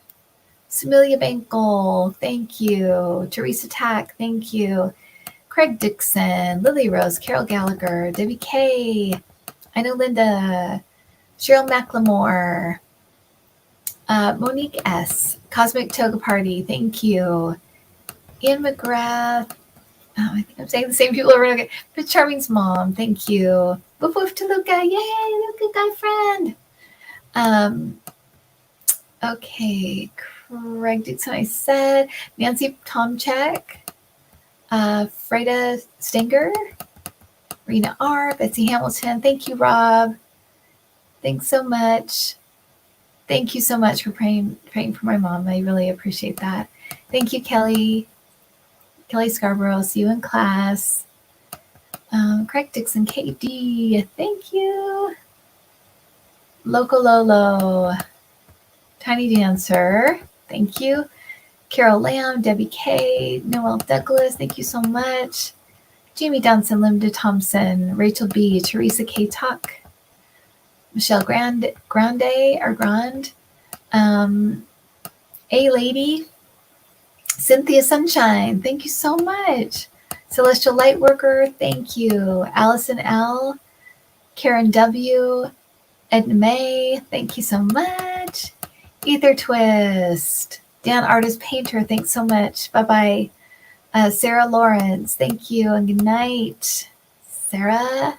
Samilia Bankel, thank you. Teresa Tack, thank you. Craig Dixon, Lily Rose, Carol Gallagher, Debbie K. I know Linda. Cheryl McLemore. Monique S. Cosmic Toga Party, thank you. Ian McGrath. I think I'm saying the same people over again. But Charming's mom, thank you. Woof woof to Luca. Yay, Luca, guy friend. Okay, Craig Dixon, I said. Nancy Tomchek. Freda Stenger. Rena R. Betsy Hamilton. Thank you, Rob. Thanks so much. Thank you so much for praying for my mom. I really appreciate that. Thank you, Kelly. Kelly Scarborough. See you in class. Craig Dixon, KD. Thank you. Loco Lolo. Tiny Dancer. Thank you. Carol Lamb, Debbie K, Noel Douglas. Thank you so much. Jamie Johnson, Linda Thompson, Rachel B, Teresa K. Tuck, Michelle Grande, A Lady, Cynthia Sunshine, thank you so much. Celestial Lightworker, thank you. Allison L, Karen W, Edna May, thank you so much. Ether Twist, Dan Artist Painter, thanks so much. Bye-bye. Sarah Lawrence, thank you and good night. Sarah.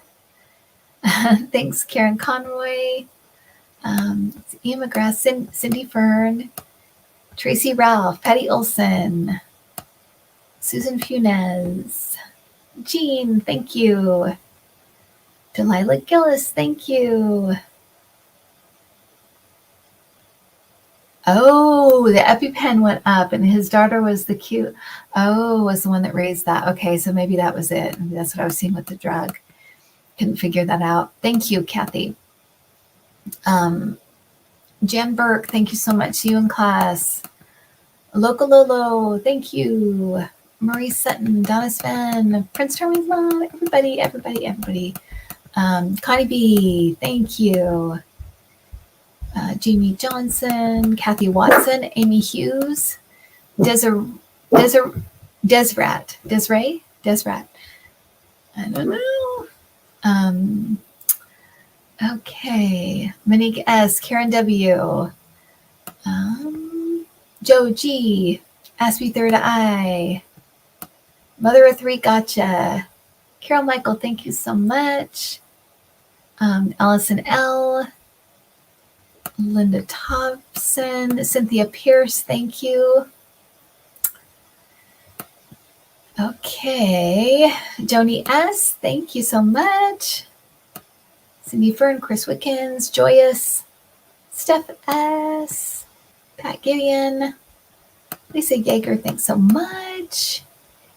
Thanks, Karen Conroy. Ian McGrath, Cindy Fern, Tracy Ralph, Patty Olson, Susan Funes, Jean, thank you. Delilah Gillis, thank you. Oh, the EpiPen went up and his daughter was the one that raised that. Okay, so maybe that was it. Maybe that's what I was seeing with the drug. Couldn't figure that out. Thank you, Kathy. Jen Burke, thank you so much. See you in class. Loco Lolo, thank you. Marie Sutton, Donna Sven, Prince Charming's mom, everybody. Connie B, thank you. Jamie Johnson, Kathy Watson, Amy Hughes, Desrat. I don't know. Okay. Monique S, Karen W, Joe G, Aspie Third Eye, Mother of Three, gotcha. Carol Michael, thank you so much. Allison L, Linda Thompson, Cynthia Pierce, thank you. Okay, Joni S, thank you so much. Cindy Fern, Chris Wickens, Joyous, Steph S, Pat Gideon, Lisa Yeager, thanks so much.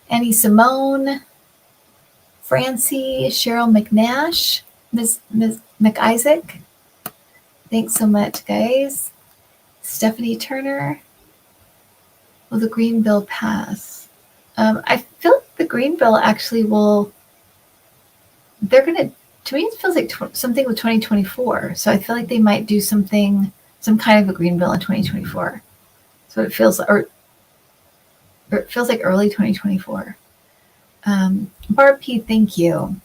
Annie Simone, Francie, Cheryl McNash, Ms. McIsaac, thanks so much, guys. Stephanie Turner, will the Green Bill pass? I feel like the Green Bill actually will, to me, it feels like something with 2024. So I feel like they might do some kind of a Green Bill in 2024. So it feels, or it feels like early 2024. Barb P, thank you.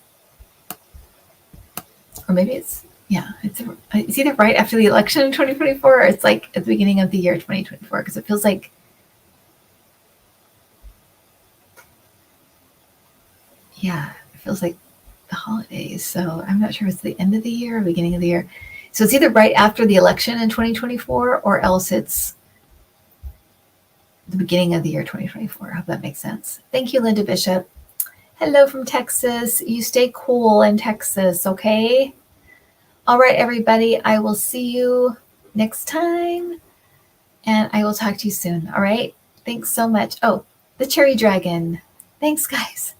Or maybe it's either right after the election in 2024 or it's like at the beginning of the year 2024, because it feels like, the holidays. So I'm not sure if it's the end of the year or beginning of the year. So it's either right after the election in 2024 or else it's the beginning of the year 2024. I hope that makes sense. Thank you, Linda Bishop. Hello from Texas. You stay cool in Texas, okay? All right, everybody. I will see you next time, and I will talk to you soon, all right? Thanks so much. Oh, the Cherry Dragon. Thanks, guys.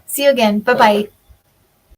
See you again. Bye-bye.